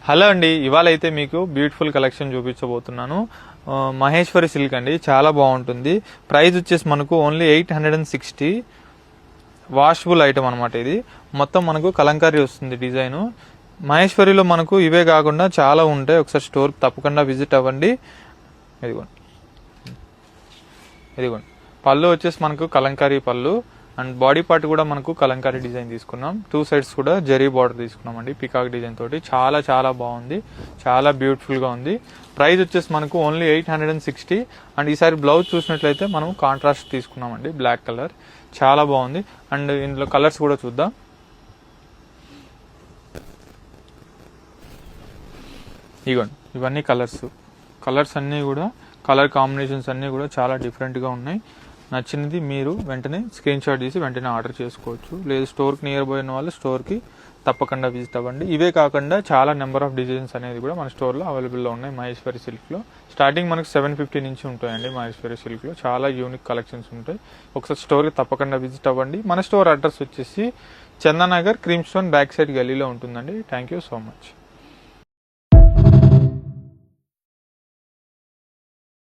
Hello అండి, ఇవాళ అయితే మీకు బ్యూటిఫుల్ కలెక్షన్ చూపించబోతున్నాను. మహేశ్వరి సిల్క్ అండి, చాలా బాగుంటుంది. ప్రైస్ వచ్చేసి మనకు ఓన్లీ 860. వాషబుల్ ఐటమ్ అనమాట. ఇది మొత్తం మనకు కలంకారీ వస్తుంది డిజైన్. మహేశ్వరిలో మనకు ఇవే కాకుండా చాలా ఉంటాయి. ఒకసారి స్టోర్ తప్పకుండా విజిట్ అవ్వండి. ఇదిగోండి పళ్ళు వచ్చేసి మనకు కలంకారీ పళ్ళు అండ్ బాడీ పార్ట్ కూడా మనకు కలంకారీ డిజైన్ తీసుకున్నాం. 2 సైడ్స్ కూడా జరీ బార్డర్ తీసుకున్నాం అండి, పికాక్ డిజైన్ తోటి. చాలా చాలా బాగుంది, చాలా బ్యూటిఫుల్ గా ఉంది. ప్రైస్ వచ్చేసి మనకు ఓన్లీ 860. అండ్ ఈసారి బ్లౌజ్ చూసినట్లయితే మనం కాంట్రాస్ట్ తీసుకున్నామండి, బ్లాక్ కలర్. చాలా బాగుంది. అండ్ ఇందులో కలర్స్ కూడా చూద్దాం. ఇగోండి ఇవన్నీ కలర్స్ అన్నీ కూడా, కలర్ కాంబినేషన్స్ అన్నీ కూడా చాలా డిఫరెంట్గా ఉన్నాయి. నచ్చినది మీరు వెంటనే స్క్రీన్ షాట్ తీసి వెంటనే ఆర్డర్ చేసుకోవచ్చు. లేదు స్టోర్కి నియర్ బై ఉన్న వాళ్ళు స్టోర్కి తప్పకుండా విజిట్ అవ్వండి. ఇవే కాకుండా చాలా నెంబర్ ఆఫ్ డిజైన్స్ అనేది కూడా మన స్టోర్లో అవైలబుల్లో ఉన్నాయి. మహేశ్వరి సిల్క్లో స్టార్టింగ్ మనకు 750 నుంచి ఉంటాయండి. మహేశ్వరి సిల్క్లో చాలా యూనిక్ కలెక్షన్స్ ఉంటాయి. ఒకసారి స్టోర్కి తప్పకుండా విజిట్ అవ్వండి. మన స్టోర్ అడ్రస్ వచ్చేసి Chandanagar cream stone back side గల్లీలో ఉంటుందండి. Thank you so much.